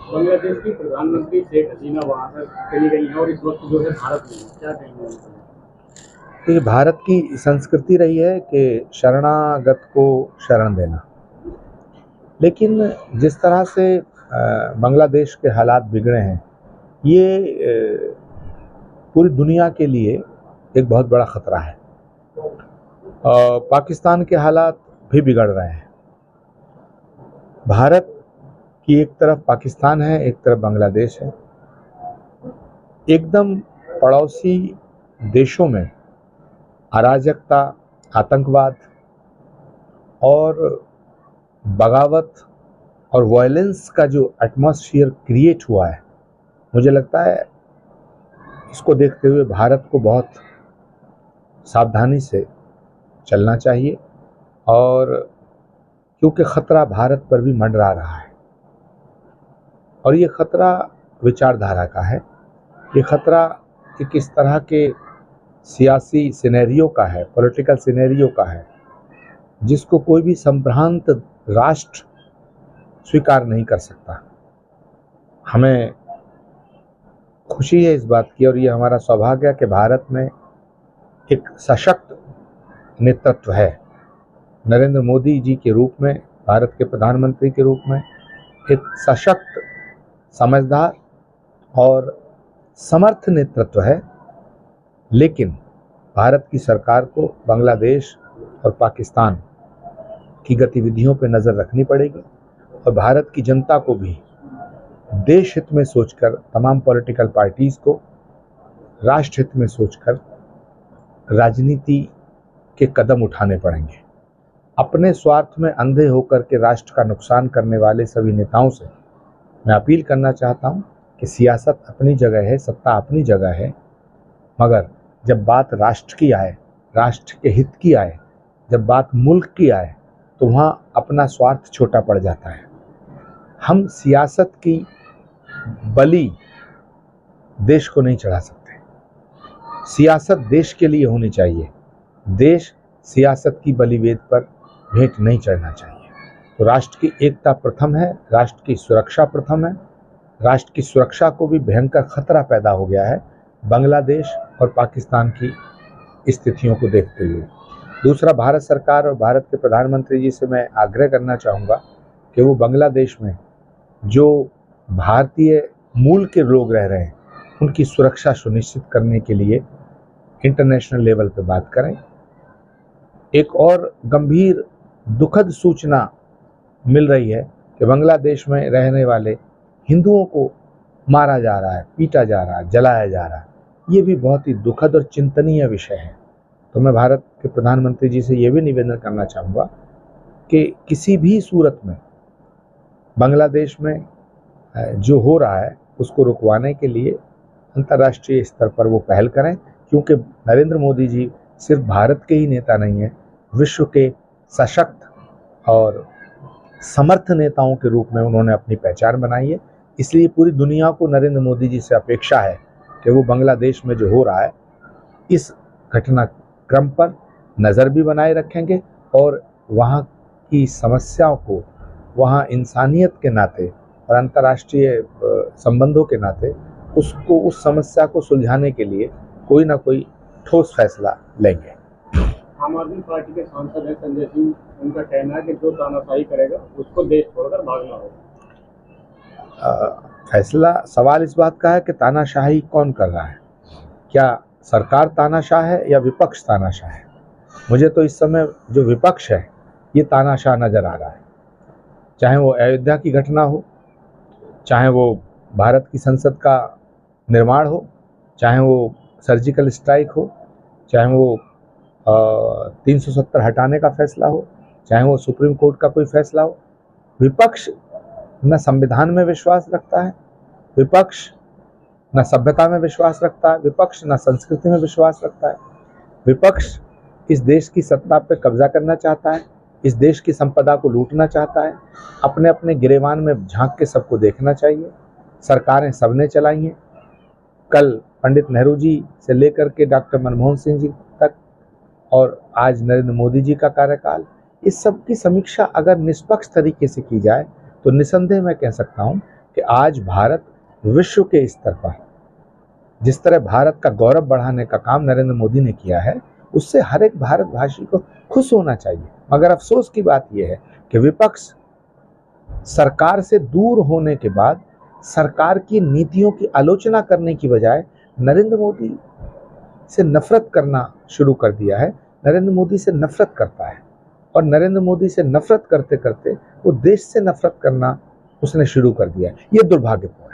बांग्लादेश की प्रधानमंत्री शेख हसीना वहाँ पर चली गई हैं और इस वक्त जो है भारत में हैं। क्या कहेंगे उनके लिए? तो ये भारत की संस्कृति रही है कि शरणागत को शरण देना, लेकिन जिस तरह से बांग्लादेश के हालात बिगड़े हैं, ये पूरी दुनिया के लिए एक बहुत बड़ा खतरा है। पाकिस्तान के हालात भी बिगड़ रहे हैं। भारत की एक तरफ पाकिस्तान है, एक तरफ बांग्लादेश है। एकदम पड़ोसी देशों में अराजकता, आतंकवाद और बगावत और वायलेंस का जो एटमॉस्फेयर क्रिएट हुआ है, मुझे लगता है इसको देखते हुए भारत को बहुत सावधानी से चलना चाहिए। और क्योंकि ख़तरा भारत पर भी मंडरा रहा है, और ये ख़तरा विचारधारा का है, ये ख़तरा कि किस तरह के सियासी सिनेरियो का है, पॉलिटिकल सिनेरियो का है, जिसको कोई भी संभ्रांत राष्ट्र स्वीकार नहीं कर सकता। हमें खुशी है इस बात की, और ये हमारा सौभाग्य है कि भारत में एक सशक्त नेतृत्व है। नरेंद्र मोदी जी के रूप में, भारत के प्रधानमंत्री के रूप में एक सशक्त, समझदार और समर्थ नेतृत्व है। लेकिन भारत की सरकार को बांग्लादेश और पाकिस्तान की गतिविधियों पर नज़र रखनी पड़ेगी, और भारत की जनता को भी देश हित में सोचकर, तमाम पॉलिटिकल पार्टीज़ को राष्ट्र हित में सोचकर राजनीति के कदम उठाने पड़ेंगे। अपने स्वार्थ में अंधे होकर के राष्ट्र का नुकसान करने वाले सभी नेताओं से मैं अपील करना चाहता हूं कि सियासत अपनी जगह है, सत्ता अपनी जगह है, मगर जब बात राष्ट्र की आए, राष्ट्र के हित की आए, जब बात मुल्क की आए, तो वहाँ अपना स्वार्थ छोटा पड़ जाता है। हम सियासत की बलि देश को नहीं चढ़ा सकते। सियासत देश के लिए होनी चाहिए, देश सियासत की बलिवेद पर भेंट नहीं चढ़ना चाहिए। तो राष्ट्र की एकता प्रथम है, राष्ट्र की सुरक्षा प्रथम है। राष्ट्र की सुरक्षा को भी भयंकर खतरा पैदा हो गया है बांग्लादेश और पाकिस्तान की स्थितियों को देखते हुए। दूसरा, भारत सरकार और भारत के प्रधानमंत्री जी से मैं आग्रह करना चाहूँगा कि वो बांग्लादेश में जो भारतीय मूल के लोग रह रहे हैं, उनकी सुरक्षा सुनिश्चित करने के लिए इंटरनेशनल लेवल पे बात करें। एक और गंभीर दुखद सूचना मिल रही है कि बांग्लादेश में रहने वाले हिंदुओं को मारा जा रहा है, पीटा जा रहा है, जलाया जा रहा है। ये भी बहुत ही दुखद और चिंतनीय विषय है। तो मैं भारत के प्रधानमंत्री जी से ये भी निवेदन करना चाहूँगा कि किसी भी सूरत में बांग्लादेश में जो हो रहा है उसको रुकवाने के लिए अंतर्राष्ट्रीय स्तर पर वो पहल करें, क्योंकि नरेंद्र मोदी जी सिर्फ भारत के ही नेता नहीं हैं, विश्व के सशक्त और समर्थ नेताओं के रूप में उन्होंने अपनी पहचान बनाई है। इसलिए पूरी दुनिया को नरेंद्र मोदी जी से अपेक्षा है कि वो बांग्लादेश में जो हो रहा है इस घटनाक्रम पर नज़र भी बनाए रखेंगे, और वहाँ की समस्याओं को, वहाँ इंसानियत के नाते और अंतर्राष्ट्रीय संबंधों के नाते उसको, उस समस्या को सुलझाने के लिए कोई ना कोई ठोस फैसला लेंगे। आम आदमी पार्टी के सांसद हैं संजय सिंह, उनका कहना है कि जो तानाशाही करेगा उसको देश छोड़कर भागना होगा। फैसला, सवाल इस बात का है कि तानाशाही कौन कर रहा है? क्या सरकार तानाशाह है या विपक्ष तानाशाह है? मुझे तो इस समय जो विपक्ष है ये तानाशाह नज़र आ रहा है। चाहे वो अयोध्या की घटना हो, चाहे वो भारत की संसद का निर्माण हो, चाहे वो सर्जिकल स्ट्राइक हो, चाहे वो 370 हटाने का फैसला हो, चाहे वो सुप्रीम कोर्ट का कोई फैसला हो, विपक्ष न संविधान में विश्वास रखता है, विपक्ष न सभ्यता में विश्वास रखता है, विपक्ष न संस्कृति में विश्वास रखता है। विपक्ष इस देश की सत्ता पर कब्जा करना चाहता है, इस देश की संपदा को लूटना चाहता है, अपने अपने गिरेबान में झांक के सबको देखना चाहिए। सरकारें सबने चलाई हैं, कल पंडित नेहरू जी से लेकर के डॉक्टर मनमोहन सिंह जी तक, और आज नरेंद्र मोदी जी का कार्यकाल, इस सब की समीक्षा अगर निष्पक्ष तरीके से की जाए तो निसंदेह मैं कह सकता हूँ कि आज भारत विश्व के स्तर पर जिस तरह भारत का गौरव बढ़ाने का काम नरेंद्र मोदी ने किया है, उससे हर एक भारतवासी को खुश होना चाहिए। मगर अफसोस की बात यह है कि विपक्ष सरकार से दूर होने के बाद सरकार की नीतियों की आलोचना करने की बजाय नरेंद्र मोदी से नफरत करना शुरू कर दिया है। नरेंद्र मोदी से नफरत करता है और नरेंद्र मोदी से नफरत करते करते वो देश से नफरत करना उसने शुरू कर दिया है। ये दुर्भाग्यपूर्ण है।